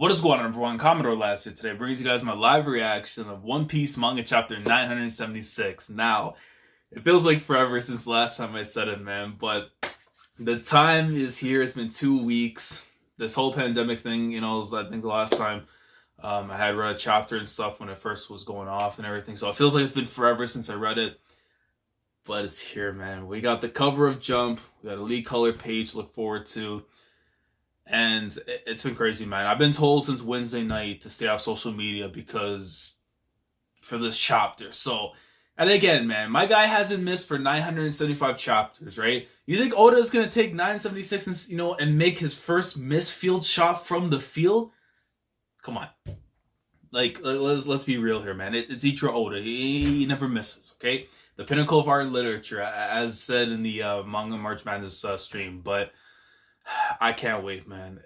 What is going on, everyone? Commodore last year today, bringing you guys my live reaction of One Piece manga chapter 976. Now, it feels like forever since last time I said it, man, but the time is here. It's been 2 weeks. This whole pandemic thing, was, I think the last time I had read a chapter and stuff when it first was going off and everything. So it feels like it's been forever since I read it, but it's here, man. We got the cover of Jump. We got a lead color page to look forward to. And it's been crazy, man. I've been told since Wednesday night to stay off social media because for this chapter. So, and again, man, my guy hasn't missed for 975 chapters, right? You think Oda is going to take 976 and make his first missed field shot from the field? Come on. Like, let's be real here, man. It's Ichiro Oda. He never misses, okay? The pinnacle of art and literature, as said in the Manga March Madness stream. But I can't wait, man.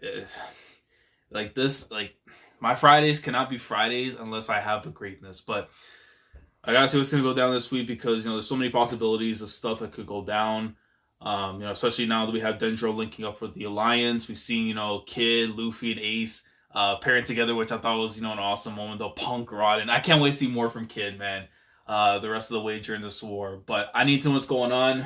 My Fridays cannot be Fridays unless I have the greatness. But I gotta see what's gonna go down this week because there's so many possibilities of stuff that could go down. Especially now that we have Dendro linking up with the Alliance. We've seen Kid, Luffy, and Ace pairing together, which I thought was an awesome moment. They'll punk Rod, and I can't wait to see more from Kid, man. The rest of the way during this war, but I need to know what's going on.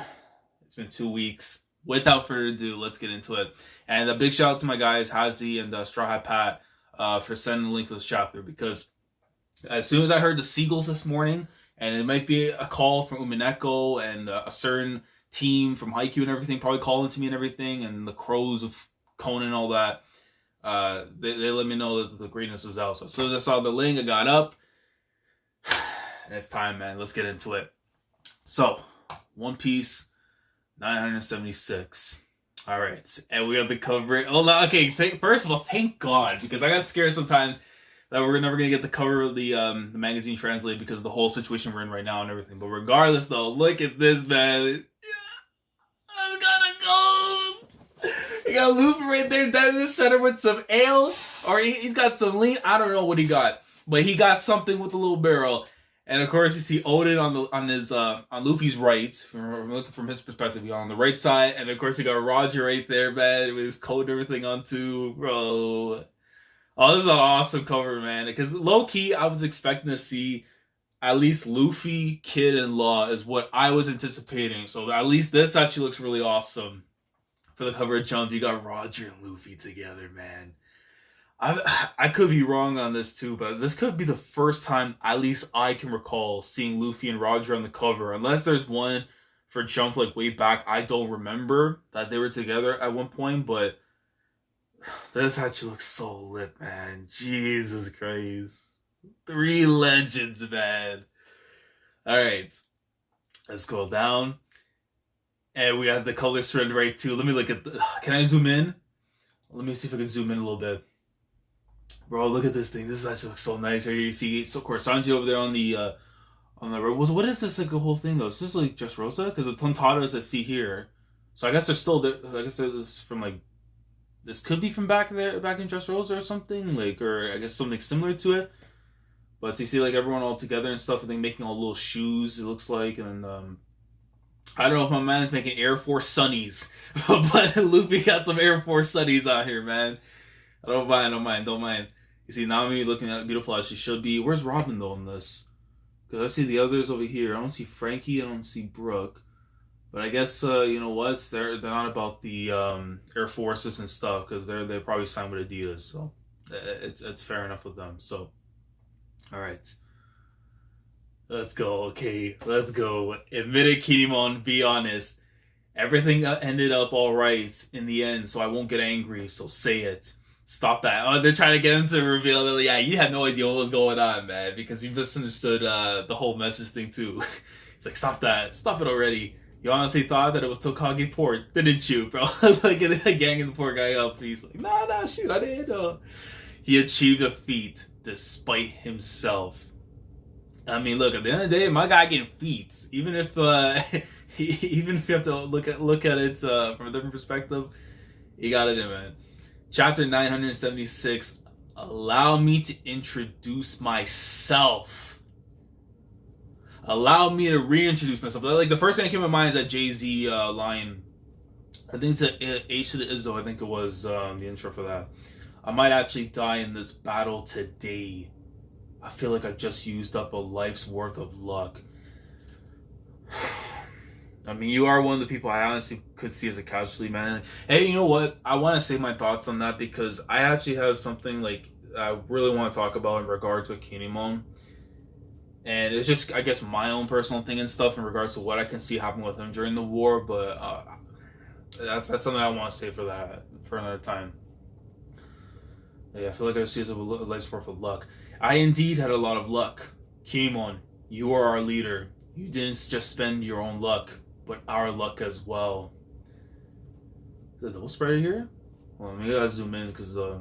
It's been 2 weeks. Without further ado, let's get into it. And a big shout out to my guys, Hazi and Straw Hat Pat, for sending the link for this chapter, because as soon as I heard the Seagulls this morning, and it might be a call from Umineko and a certain team from Haikyuu and everything, probably calling to me and everything, and the Crows of Conan and all that, they let me know that the greatness was out. So as soon as I saw the link, I got up. And it's time, man. Let's get into it. So, One Piece 976. All right, and we got the cover. Oh, okay. First of all, thank God, because I got scared sometimes that we're never gonna get the cover of the magazine translated because of the whole situation we're in right now and everything. But regardless, though, look at this, man. I gotta go. He got Luffy right there down in the center with some ale, or he's got some lean. I don't know what he got, but he got something with a little barrel. And of course, you see Odin on Luffy's right, from his perspective, on the right side, and of course you got Roger right there, man, with his coat and everything on too, bro. Oh, this is an awesome cover, man. Because low key, I was expecting to see at least Luffy, Kid, and Law is what I was anticipating. So at least this actually looks really awesome for the cover of Jump. You got Roger and Luffy together, man. I could be wrong on this too, but this could be the first time, at least I can recall, seeing Luffy and Roger on the cover. Unless there's one for Jump like way back, I don't remember that they were together at one point, but this actually looks so lit, man. Jesus Christ. 3 legends, man. Alright. Let's go down. And we got the color trend right too. Let me look at can I zoom in? Let me see if I can zoom in a little bit. Bro, look at this thing. This actually looks so nice. Here you see, so of course, Sanji over there on the road. What is this like a whole thing though? Is this like just Rosa? Because the Tontadas I see here. So I guess they're still there. I guess it's from like, this could be from back in Just Rosa or something, like, or I guess something similar to it. But so you see like everyone all together and stuff. I think making all little shoes. It looks like, and I don't know if my man is making Air Force Sunnies, but Luffy got some Air Force Sunnies out here, man. I don't mind. You see Nami looking beautiful as she should be. Where's Robin though in this? Because I see the others over here. I don't see Frankie. I don't see Brooke. But I guess they're not about the Air Forces and stuff because they probably signed with Adidas. So it's fair enough with them. So all right, let's go. Okay, let's go. Admit it, Kinemon. Be honest. Everything ended up all right in the end, so I won't get angry. So say it. Stop that. Oh, they're trying to get him to reveal that, yeah, you had no idea what was going on, man, because you misunderstood the whole message thing, too. It's like, stop that. Stop it already. You honestly thought that it was Tokage Port, didn't you, bro? Like, ganging the poor guy up. He's like, no, shoot, I didn't know. He achieved a feat despite himself. I mean, look, at the end of the day, my guy getting feats. Even if you have to look at it from a different perspective, he got it in, man. Chapter 976, allow me to introduce myself. Allow me to reintroduce myself. Like, the first thing that came to mind is that Jay-Z line. I think it's a H to the Izzo, I think it was the intro for that. I might actually die in this battle today. I feel like I just used up a life's worth of luck. I mean, you are one of the people I honestly could see as a casualty, man. Hey, you know what? I want to say my thoughts on that because I actually have something like I really want to talk about in regard to Kinemon. And it's just, I guess, my own personal thing and stuff in regards to what I can see happen with him during the war. But that's something I want to say for another time. Yeah, I feel like I just used a life's worth of luck. I indeed had a lot of luck. Kinemon, you are our leader. You didn't just spend your own luck, but our luck as well. Is it double spreader here? Well, maybe I gotta zoom in because the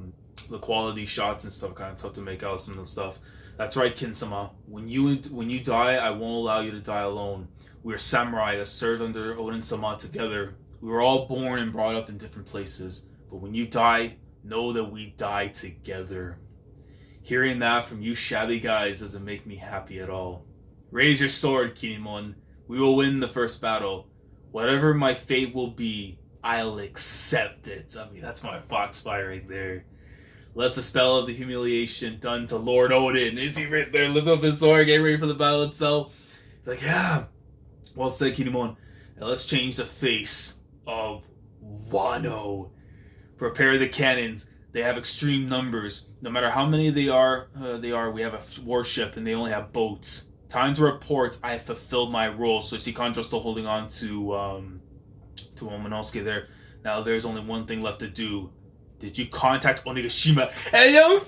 quality shots and stuff are kind of tough to make out some of the stuff. That's right, Kinsama. When you die, I won't allow you to die alone. We are samurai that served under Odin-sama together. We were all born and brought up in different places. But when you die, know that we die together. Hearing that from you shabby guys doesn't make me happy at all. Raise your sword, Kinemon. We will win the first battle. Whatever my fate will be, I'll accept it. I mean, that's my foxfire right there. Lest the spell of the humiliation done to Lord Odin. Is he right there, lift up his sword, getting ready for the battle itself? He's like, yeah. Well said, Kinemon. Now let's change the face of Wano. Prepare the cannons. They have extreme numbers. No matter how many they are, we have a warship and they only have boats. Time to report. I have fulfilled my role. So you see Kanjuro still holding on to Momonosuke there. Now there's only one thing left to do. Did you contact Onigashima? And yo,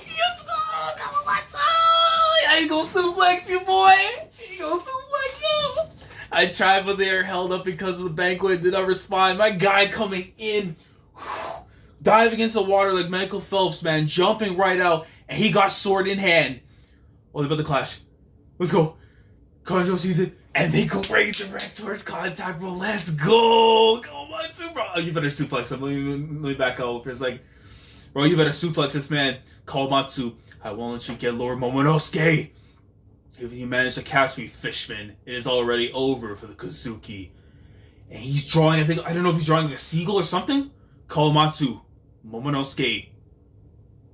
I ain't gonna suplex you, boy. He gonna suplex you. I tried, but they are held up because of the banquet. Did not respond. My guy coming in, diving into the water like Michael Phelps, man, jumping right out, and he got sword in hand. Oh, they're about to clash. Let's go. Kanjuro sees it, and they go right towards contact, bro. Let's go. Come on, too, bro. Oh, you better suplex him. Let me back up for a second. Bro, you better suplex this man. Kawamatsu, I won't let you get Lord Momonosuke. If you manage to catch me, Fishman, it is already over for the Kazuki. And he's drawing, I don't know if he's drawing like a seagull or something. Kawamatsu, Momonosuke.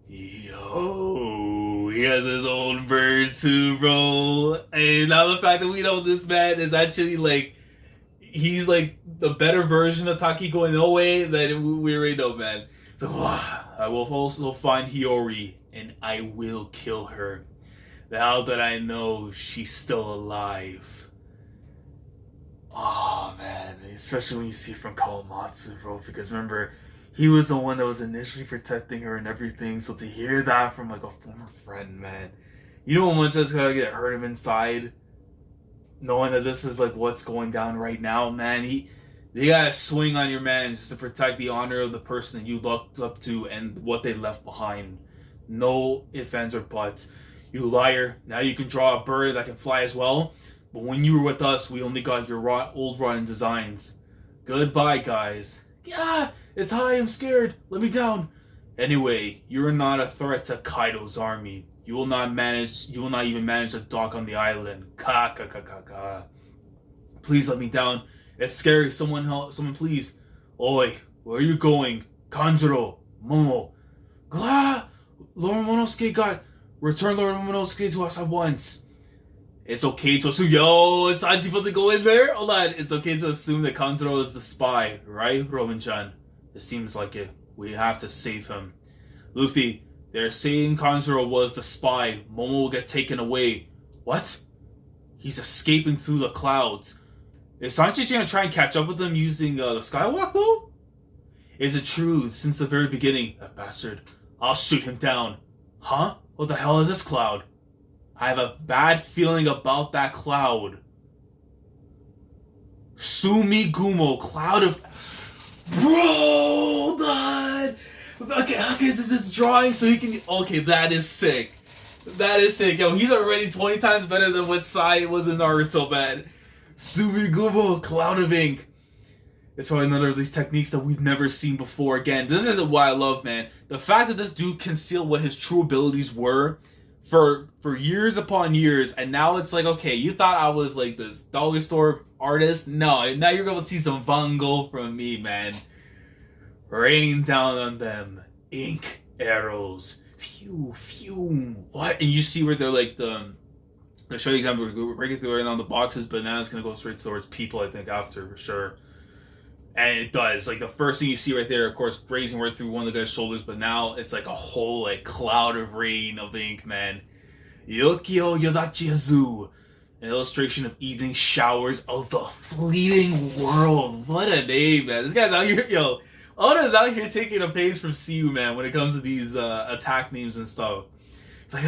Yo, he has his own bird too, bro. And now the fact that we know this man is actually like, he's like the better version of Takiko Inoue than we already know, man. So, I will also find Hiyori, and I will kill her. Now that I know she's still alive. Oh, man. Especially when you see it from Kawamatsu, bro. Because remember, he was the one that was initially protecting her and everything. So to hear that from, like, a former friend, man. You know how much that's gonna get hurt him inside? Knowing that this is, like, what's going down right now, man. You gotta swing on your man just to protect the honor of the person that you looked up to and what they left behind. No ifs, ands, or buts. You liar. Now you can draw a bird that can fly as well. But when you were with us, we only got your old rotten designs. Goodbye, guys. Yeah, it's high. I'm scared. Let me down. Anyway, you're not a threat to Kaido's army. You will not even manage to dock on the island. Ka. Please let me down. It's scary. Someone help. Someone please. Oi, where are you going? Kanjuro, Momo. Lord Momonosuke got... Return Lord Momonosuke to us at once. It's okay to assume... Yo, is Sanji about to go in there? Hold on. It's okay to assume that Kanjuro is the spy, right, Robin-chan? It seems like it. We have to save him. Luffy, they're saying Kanjuro was the spy. Momo will get taken away. What? He's escaping through the clouds. Is Sanji gonna try and catch up with them using the Skywalk, though? Is it true since the very beginning? That bastard. I'll shoot him down. Huh? What the hell is this cloud? I have a bad feeling about that cloud. Sumigumo, cloud of... Bro, God! Okay, this is drawing so he can... Okay, that is sick. That is sick. Yo, he's already 20 times better than what Sai was in Naruto, man. Sumigumo, cloud of ink. It's probably another of these techniques that we've never seen before. Again, this is what I love, man. The fact that this dude concealed what his true abilities were for years upon years, and now it's like, okay, you thought I was like this dollar store artist? No, now you're going to see some bungle from me, man. Rain down on them. Ink arrows. Phew, phew. What? And you see where they're like I'll show you example. We're breaking through right on the boxes, but now it's gonna go straight towards people. I think after for sure. And it does. Like the first thing you see right there, of course, grazing right through one of the guy's shoulders. But now it's like a whole like cloud of rain of ink, man. Yokio Yodachiazu, an illustration of evening showers of the fleeting world. What a name, man. This guy's out here, yo. Oda's out here taking a page from CU, man, when it comes to these attack names and stuff. It's like,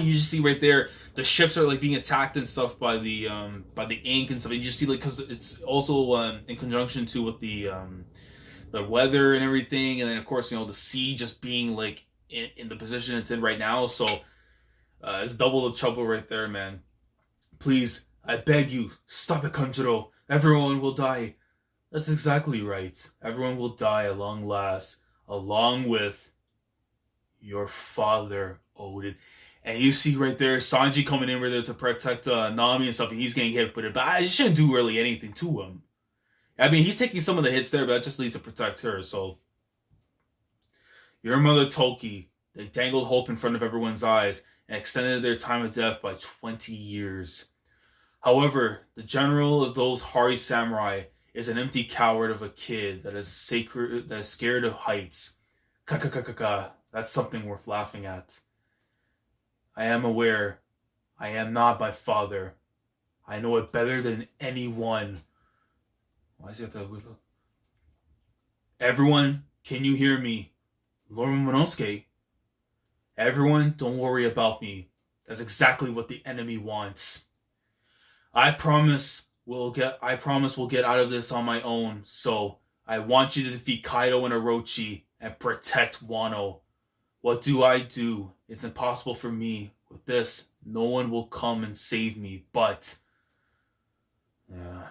you just see right there, the ships are like being attacked and stuff by the ink and stuff. And you just see like, because it's also in conjunction too with the weather and everything, and then of course the sea just being like in the position it's in right now. So it's double the trouble right there, man. Please, I beg you, stop it, Kanjuro. Everyone will die. That's exactly right. Everyone will die at long last, along with your father, Odin. And you see right there Sanji coming in right there to protect Nami and stuff, and he's getting hit with it. But I shouldn't do really anything to him. I mean, he's taking some of the hits there, but that just leads to protect her. So, your mother Toki, they dangled hope in front of everyone's eyes and extended their time of death by 20 years. However, the general of those hardy samurai is an empty coward of a kid that is scared of heights. Kakakakaka. That's something worth laughing at. I am aware. I am not my father. I know it better than anyone. Why is it that we look? Everyone, can you hear me? Lord Momonosuke. Everyone, don't worry about me. That's exactly what the enemy wants. I promise we'll get out of this on my own. So I want you to defeat Kaido and Orochi and protect Wano. What do I do? It's impossible for me. With this, no one will come and save me. But yeah,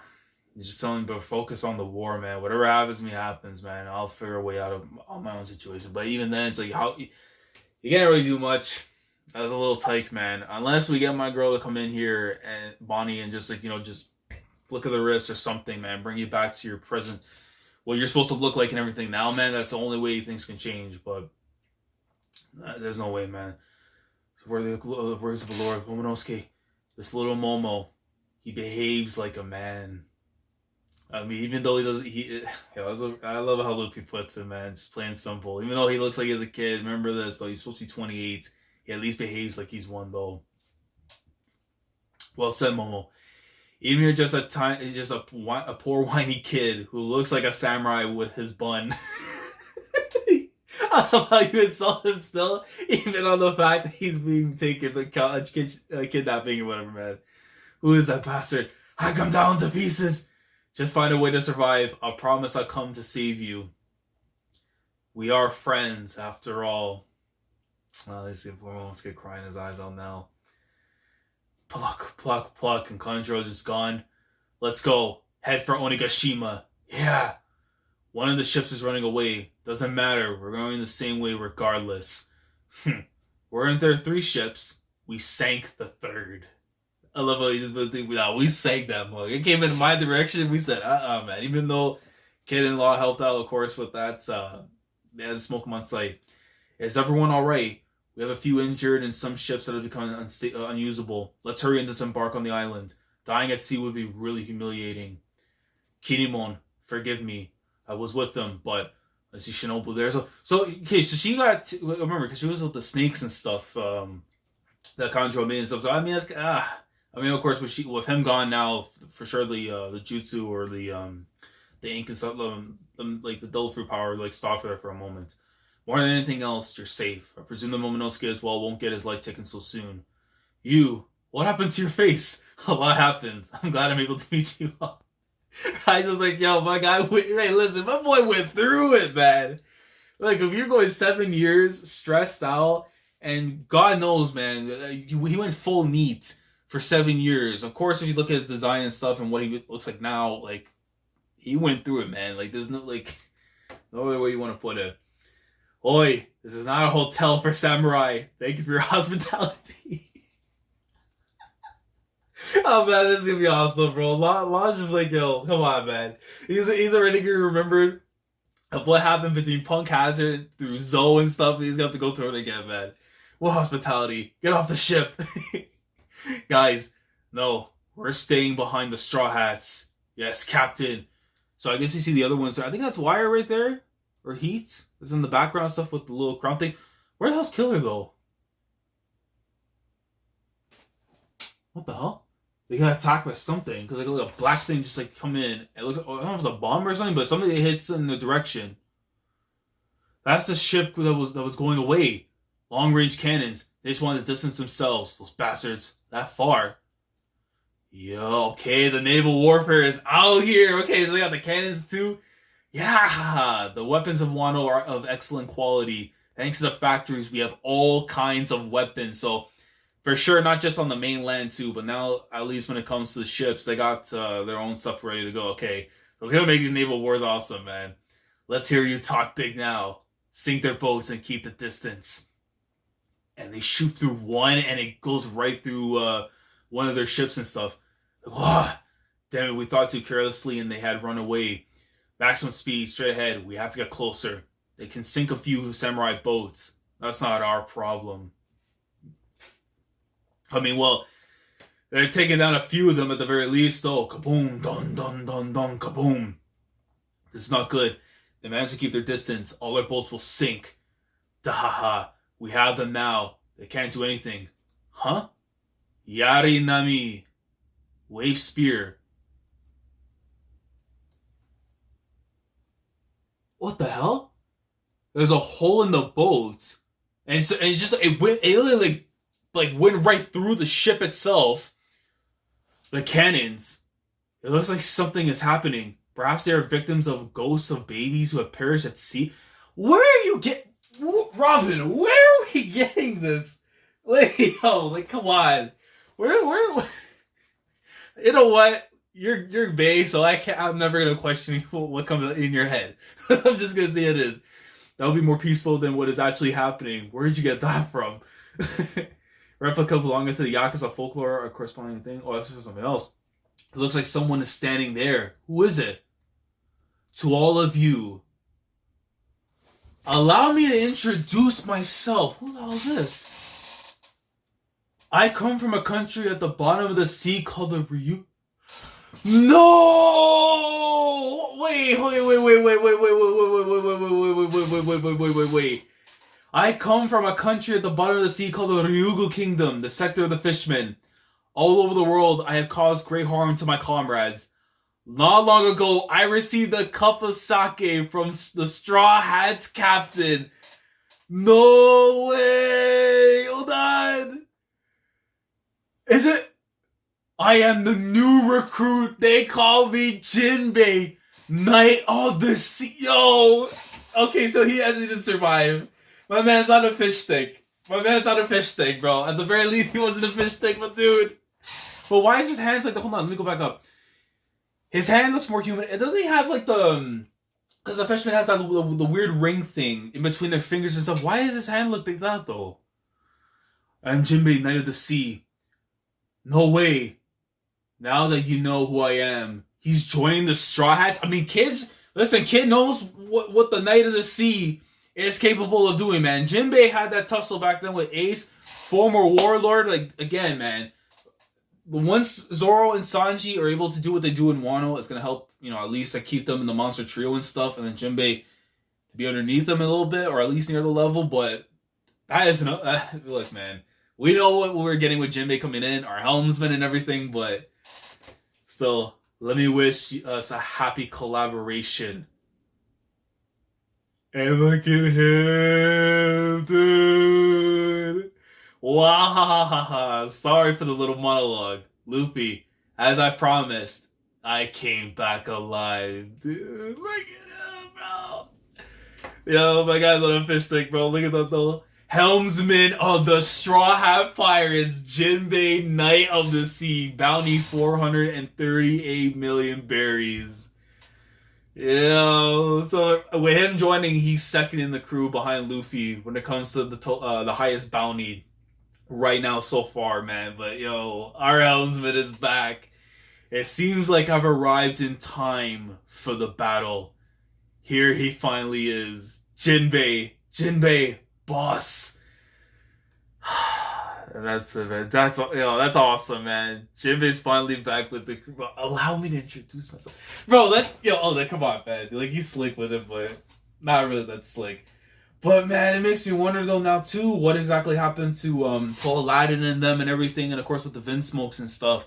he's just telling me, but focus on the war, man. Whatever happens to me happens, man. I'll figure a way out of my own situation. But even then, it's like you can't really do much. As a little tyke, man. Unless we get my girl to come in here and Bonnie and just like just flick of the wrist or something, man. Bring you back to your present, what you're supposed to look like and everything now, man. That's the only way things can change. But there's no way, man. Where are the words of the Lord Momonosuke? This little Momo, he behaves like a man. I mean, even though he doesn't, I love how Luffy puts it, man. Just plain simple. Even though he looks like he's a kid, remember this though. He's supposed to be 28. He at least behaves like he's one, though. Well said, Momo. Even if you're just a poor whiny kid who looks like a samurai with his bun. I love how you insult him still, even on the fact that he's being taken for kidnapping or whatever, man. Who is that bastard? I come down to pieces. Just find a way to survive. I'll promise I'll come to save you. We are friends, after all. Let's see if Momo's get crying his eyes out now. Pluck, pluck, pluck, and Kanjuro just gone. Let's go. Head for Onigashima. Yeah. One of the ships is running away. Doesn't matter. We're going the same way regardless. Weren't there 3 ships? We sank the 3rd. I love how you just been thinking, we sank that mug. It came in my direction. We said, man. Even though kid-in-law helped out, of course, with that, they had to smoke him on sight. Is everyone alright? We have a few injured and some ships that have become unusable. Let's hurry and disembark on the island. Dying at sea would be really humiliating. Kinemon, forgive me. I was with them, but I see Shinobu there. So she got, remember, because she was with the snakes and stuff, that Kanjuro made and stuff. So, I mean, of course, with him gone now, for sure the jutsu or the ink and stuff, like the devil fruit power, like stopped there for a moment. More than anything else, you're safe. I presume the Momonosuke as well won't get his life taken so soon. You, what happened to your face? A lot happened. I'm glad I'm able to meet you all. I was like, yo, my guy, hey, listen, my boy went through it, man. Like, if you're going 7 years, stressed out, and God knows, man, he went full neat for 7 years. Of course, if you look at his design and stuff and what he looks like now, like, he went through it, man. Like, there's no other way you want to put it. Oi, this is not a hotel for samurai. Thank you for your hospitality. Oh, man, this is going to be awesome, bro. Law's just like, yo, come on, man. He's already going to remember of what happened between Punk Hazard through Zoe and stuff. He's gonna have to go through it again, man. What hospitality? Get off the ship. Guys, no. We're staying behind the Straw Hats. Yes, Captain. So I guess you see the other ones there. I think that's Wire right there. Or Heat. It's in the background stuff with the little crown thing. Where the hell's Killer, though? What the hell? They got attacked by something. Because like a black thing just like come in. It looks, I don't know if it's a bomb or something, but something that hits in the direction. That's the ship that was going away. Long range cannons. They just wanted to distance themselves. Those bastards. That far. Yo, okay, the naval warfare is out here. Okay, so they got the cannons too. Yeah, the weapons of Wano are of excellent quality. Thanks to the factories, we have all kinds of weapons. So, for sure, not just on the mainland too, but now, at least when it comes to the ships, they got their own stuff ready to go. Okay, so it's gonna make these naval wars awesome, man. Let's hear you talk big now. Sink their boats and keep the distance. And they shoot through one, and it goes right through one of their ships and stuff. Oh, damn it, we thought too carelessly and they had run away. Maximum speed, straight ahead. We have to get closer. They can sink a few samurai boats. That's not our problem. I mean, well, they're taking down a few of them at the very least, though. Kaboom, dun, dun, dun, dun, kaboom. This is not good. They manage to keep their distance. All their boats will sink. Dahaha. We have them now. They can't do anything. Huh? Yari Nami. Wave Spear. What the hell? There's a hole in the boat, and so it just it literally like went right through the ship itself. The cannons. It looks like something is happening. Perhaps they are victims of ghosts of babies who have perished at sea. Where are you Robin? Where are we getting this? Like, yo, like, come on. Where? You know what? You're bae, so I'm never gonna question what comes in your head. I'm just gonna say it is. That would be more peaceful than what is actually happening. Where did you get that from? Replica belonging to the Yakuza folklore or corresponding thing. Oh, that's something else. It looks like someone is standing there. Who is it? To all of you, allow me to introduce myself. Who the hell is this? I come from a country at the bottom of the sea called the Ryu. No! Wait. I come from a country at the bottom of the sea called the Ryugu Kingdom, the sector of the fishmen. All over the world, I have caused great harm to my comrades. Not long ago, I received a cup of sake from the Straw Hats captain. No way! Hold on! Is it? I am the new recruit. They call me Jinbei, Knight of the Sea. Yo! Okay, so he actually did survive. My man's on a fish stick. Bro. At the very least, he wasn't a fish stick, but dude. But why is his hands like the... Hold on, let me go back up. His hand looks more human. It doesn't have like the... Because the fishman has that the weird ring thing in between their fingers and stuff. Why does his hand look like that, though? I'm Jinbei, Knight of the Sea. No way. Now that you know who I am, he's joining the Straw Hats. I mean, Kid knows what the Knight of the Sea is capable of doing, man. Jinbei had that tussle back then with Ace, former warlord. Like, again, man, once Zoro and Sanji are able to do what they do in Wano, it's going to help, at least keep them in the monster trio and stuff, and then Jinbei to be underneath them a little bit, or at least near the level, but that is look, man, we know what we're getting with Jinbei coming in, our helmsman and everything, but still, let me wish us a happy collaboration. And look at him, dude. Wow. Sorry for the little monologue. Luffy, as I promised, I came back alive, dude. Look at him, bro. Yo, my guy's on a fish stick, bro. Look at that, though. Helmsman of the Straw Hat Pirates, Jinbei, Knight of the Sea, bounty 438 million berries. Yeah, so with him joining, he's second in the crew behind Luffy when it comes to the highest bounty right now so far, man. But yo, our helmsman is back. It seems like I've arrived in time for the battle. here he finally is. Jinbei, boss. That's that's awesome, man. Jinbei's finally back with the crew. Allow me to introduce myself, bro. Come on, man. Like, you slick with it, but not really that slick. But man, it makes me wonder though now too, what exactly happened to Aladdin and them and everything, and of course with the Vinsmokes and stuff.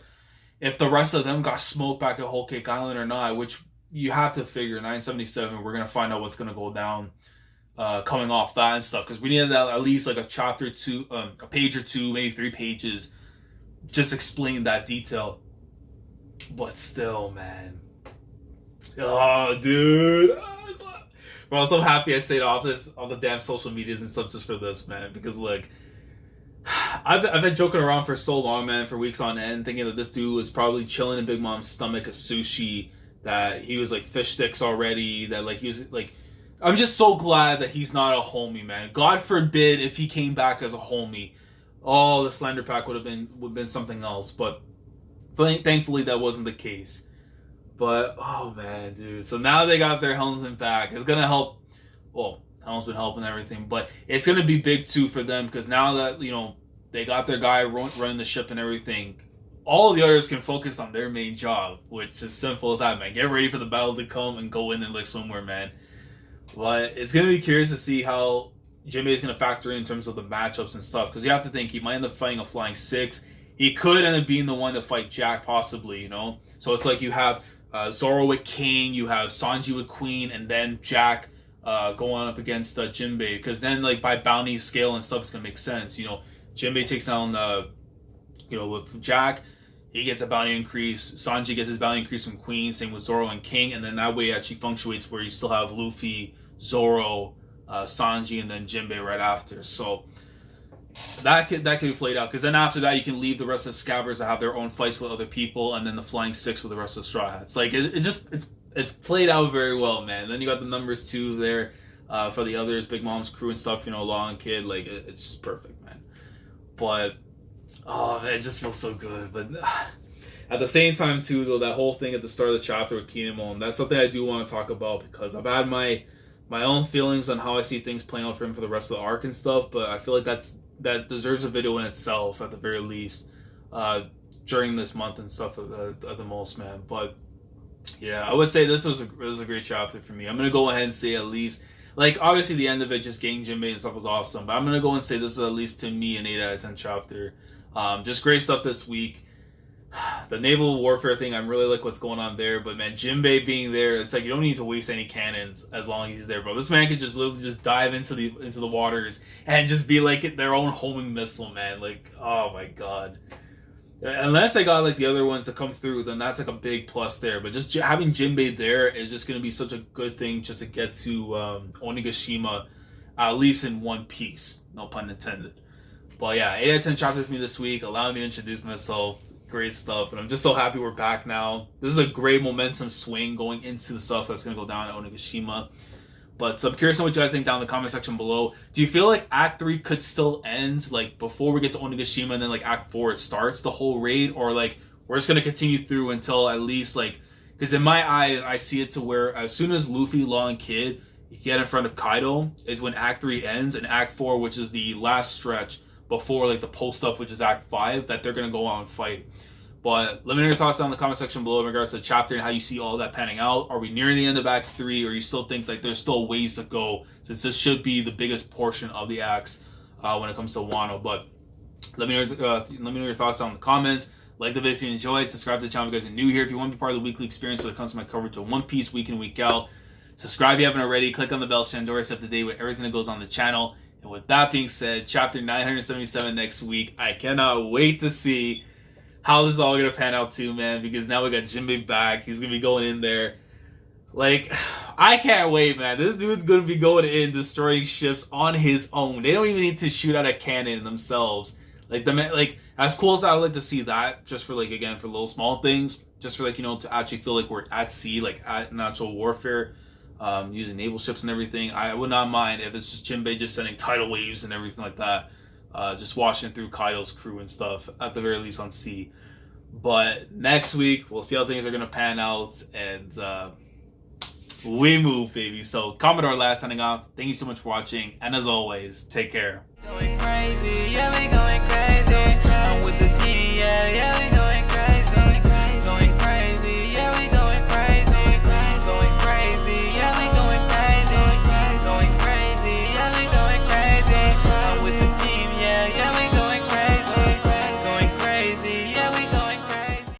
If the rest of them got smoked back at Whole Cake Island or not, which you have to figure. 977, we're gonna find out what's gonna go down. Coming off that and stuff, because we needed that at least like a chapter two, a page or two, maybe 3 pages, just explain that detail. But still, man, oh dude, bro, I'm so happy I stayed off the damn social medias and stuff just for this, man, because like I've been joking around for so long, man, for weeks on end, thinking that this dude was probably chilling in Big Mom's stomach of sushi, that he was like fish sticks already, that like he was like. I'm just so glad that he's not a homie, man. God forbid if he came back as a homie. Oh, the slander pack would have been something else. But thankfully that wasn't the case. But oh man, dude. So now they got their helmsman back. It's gonna help. Well, helmsman helping everything, but it's gonna be big too for them, because now that they got their guy running the ship and everything, all the others can focus on their main job, which is simple as that, man. Get ready for the battle to come and go in and like swimwear, man. But it's going to be curious to see how Jinbei is going to factor in terms of the matchups and stuff. Because you have to think, he might end up fighting a Flying 6. He could end up being the one to fight Jack, possibly, So it's like you have Zoro with King, you have Sanji with Queen, and then Jack going up against Jinbei. Because then, like, by bounty scale and stuff, it's going to make sense. Jinbei takes down, with Jack. He gets a bounty increase. Sanji gets his bounty increase from Queen. Same with Zoro and King. And then that way it actually punctuates where you still have Luffy, Zoro, Sanji, and then Jinbei right after. So that could be played out. Because then after that, you can leave the rest of the Scabbers to have their own fights with other people. And then the Flying 6 with the rest of the Straw Hats. Like, it's played out very well, man. And then you got the numbers 2 there for the others. Big Mom's crew and stuff, Law and Kid. Like, it's just perfect, man. But... oh man, it just feels so good. But at the same time too, though, that whole thing at the start of the chapter with Kinemon, that's something I do want to talk about, because I've had my own feelings on how I see things playing out for him for the rest of the arc and stuff. But I feel like that deserves a video in itself at the very least during this month and stuff at the most, man. But yeah, I would say this was a great chapter for me. I'm gonna go ahead and say at least. Like, obviously, the end of it, just getting Jinbei and stuff was awesome. But I'm going to go and say this is, at least to me, an 8 out of 10 chapter. Just great stuff this week. The naval warfare thing, I really like what's going on there. But, man, Jinbei being there, it's like you don't need to waste any cannons as long as he's there, bro. This man could just literally just dive into the waters and just be, like, their own homing missile, man. Like, oh, my God. Unless they got like the other ones to come through, then that's like a big plus there. But just having Jinbei there is just going to be such a good thing just to get to Onigashima, at least in one piece. No pun intended. But yeah, 8 out of 10 chapters for me this week. Allow me to introduce myself. Great stuff. And I'm just so happy we're back now. This is a great momentum swing going into the stuff that's going to go down at Onigashima. But I'm curious on what you guys think down in the comment section below. Do you feel like Act 3 could still end, like, before we get to Onigashima, and then, like, Act 4 it starts the whole raid? Or, like, we're just going to continue through until at least, like... Because in my eye, I see it to where as soon as Luffy, Law, and Kid get in front of Kaido is when Act 3 ends, and Act 4, which is the last stretch before, like, the post stuff, which is Act 5, that they're going to go out and fight. But let me know your thoughts down in the comment section below in regards to the chapter and how you see all that panning out. Are we nearing the end of Act 3, or you still think like there's still ways to go, since this should be the biggest portion of the acts when it comes to Wano? But let me know your thoughts down in the comments. Like the video if you enjoyed. Subscribe to the channel if you guys are new here. If you want to be part of the weekly experience when it comes to my coverage of One Piece week in, week out, subscribe if you haven't already. Click on the bell so you're up to date with everything that goes on the channel. And with that being said, chapter 977 next week. I cannot wait to see how this is all going to pan out too, man, because now we got Jinbei back. He's going to be going in there. Like, I can't wait, man. This dude's going to be going in, destroying ships on his own. They don't even need to shoot out a cannon themselves. Like, as cool as I would like to see that, just for, like, again, for little small things, just for, like, to actually feel like we're at sea, like, at natural warfare, using naval ships and everything, I would not mind if it's just Jinbei just sending tidal waves and everything like that. Just washing through Kaido's crew and stuff, at the very least on sea. But next week, we'll see how things are going to pan out. And we move, baby. So Commodore last signing off. Thank you so much for watching, and as always, take care. Going crazy, yeah, we going crazy. I'm with the team, yeah, we going